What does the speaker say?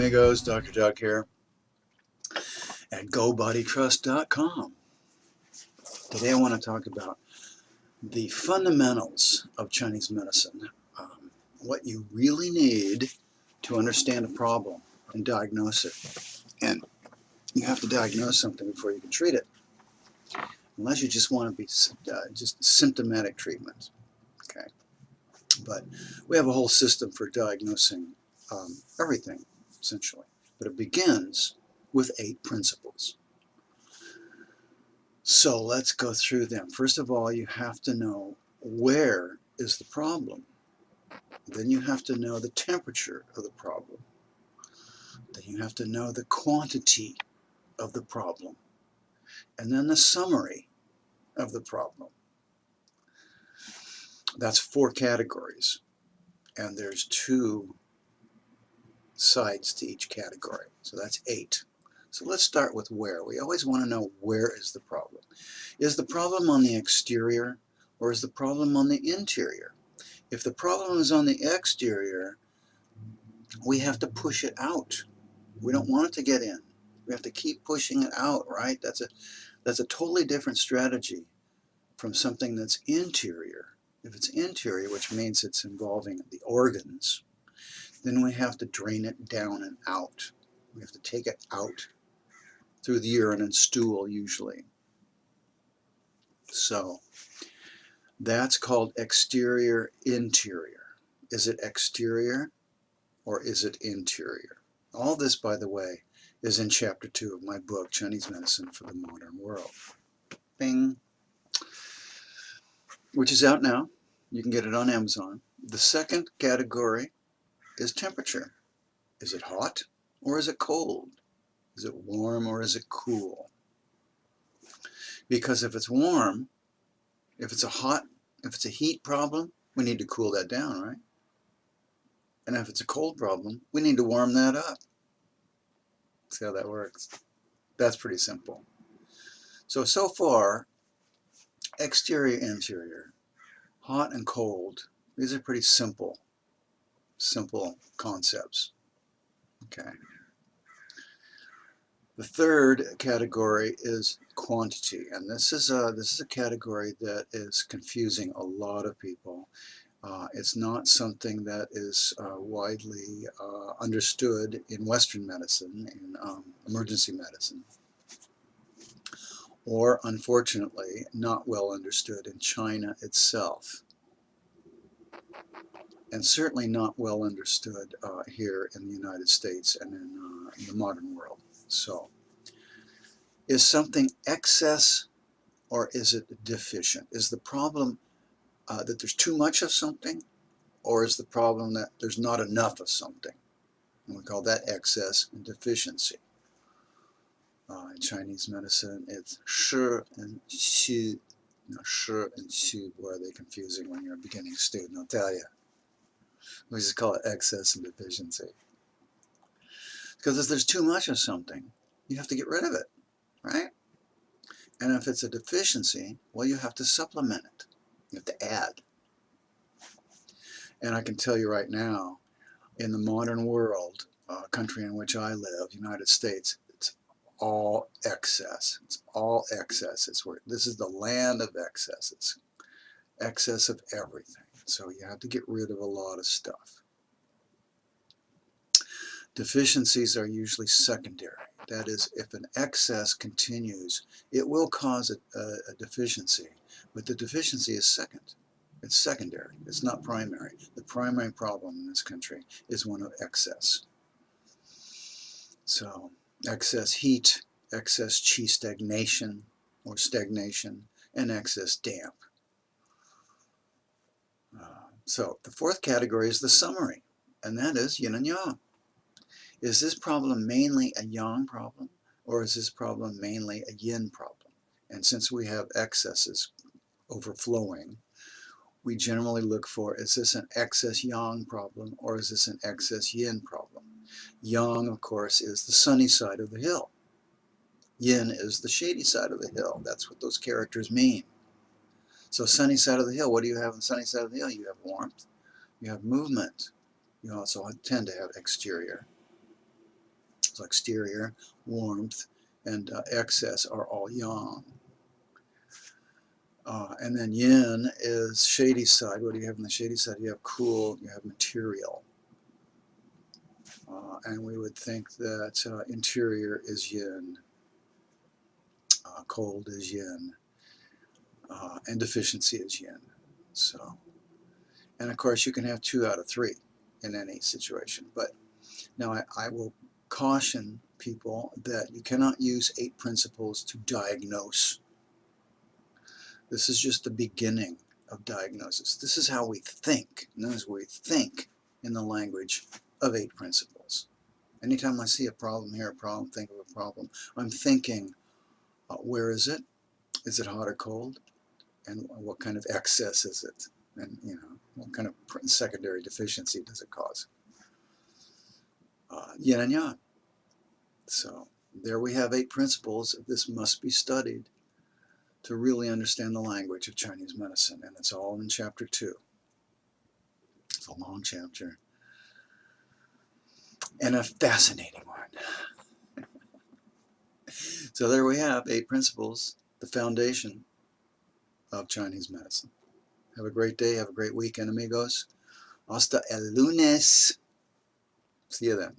amigos, Dr. Doug here at BodyTrust.com. Today I want to talk about the fundamentals of Chinese medicine, what you really need to understand a problem and diagnose it. And you have to diagnose something before you can treat it, unless you just want to be just symptomatic treatment. Okay, but we have a whole system for diagnosing everything, essentially. But it begins with 8 principles. So let's go through them. First of all, you have to know where is the problem. Then you have to know the temperature of the problem. Then you have to know the quantity of the problem. And then the summary of the problem. That's 4 categories. And there's 2 sides to each category. So that's 8. So let's start with where. We always want to know, where is the problem. Is the problem on the exterior, or is the problem on the interior? If the problem is on the exterior, we have to push it out. We don't want it to get in. We have to keep pushing it out, right? That's a totally different strategy from something that's interior. If it's interior, which means it's involving the organs, then we have to drain it down and out. We have to take it out through the urine and stool, usually. So that's called exterior, interior. Is it exterior or is it interior? All this, by the way, is in chapter 2 of my book, Chinese Medicine for the Modern World. Bing. Which is out now. You can get it on Amazon. The second category is temperature. Is it hot or is it cold? Is it warm or is it cool? Because if it's warm, if it's a heat problem, we need to cool that down, right? And if it's a cold problem, we need to warm that up. See how that works? That's pretty simple. So far, exterior, interior, hot and cold, these are pretty simple concepts. Okay. The third category is quantity, and this is a category that is confusing a lot of people. It's not something that is widely understood in Western medicine, in emergency medicine, or unfortunately not well understood in China itself, and certainly not well understood here in the United States and in the modern world. So, is something excess or is it deficient? Is the problem that there's too much of something, or is the problem that there's not enough of something? And we call that excess and deficiency. In Chinese medicine, it's shi and qu. Shi and qu, boy, are they confusing when you're a beginning student, I'll tell you. We just call it excess and deficiency. Because if there's too much of something, you have to get rid of it, right? And if it's a deficiency, well, you have to supplement it. You have to add. And I can tell you right now, in the modern world, country in which I live, United States, it's all excess. It's all excess. This is the land of excess. It's excess of everything. So you have to get rid of a lot of stuff. Deficiencies are usually secondary. That is, if an excess continues, it will cause a deficiency, but the deficiency is second. It's secondary. It's not primary. The primary problem in this country is one of excess. So, excess heat, excess qi stagnation or stagnation, and excess damp. So, the fourth category is the summary, and that is yin and yang. Is this problem mainly a yang problem, or is this problem mainly a yin problem? And since we have excesses overflowing, we generally look for, is this an excess yang problem, or is this an excess yin problem? Yang, of course, is the sunny side of the hill. Yin is the shady side of the hill. That's what those characters mean. So sunny side of the hill, what do you have on the sunny side of the hill? You have warmth, you have movement. You also tend to have exterior. So exterior, warmth, and excess are all yang. And then yin is shady side. What do you have on the shady side? You have cool, you have material. And we would think that interior is yin, cold is yin, and deficiency is yin. So, and of course you can have 2 out of 3 in any situation. But now I will caution people that you cannot use 8 principles to diagnose. This is just the beginning of diagnosis. This is how we think. Notice we think in the language of 8 principles. Anytime I see a problem here, a problem, think of a problem, I'm thinking, where is it? Is it hot or cold? And what kind of excess is it? And what kind of secondary deficiency does it cause? Yin and yang. So there we have 8 principles. This must be studied to really understand the language of Chinese medicine, and it's all in chapter 2. It's a long chapter and a fascinating one. So there we have 8 principles, the foundation of Chinese medicine. Have a great day, have a great weekend, amigos. Hasta el lunes. See you then.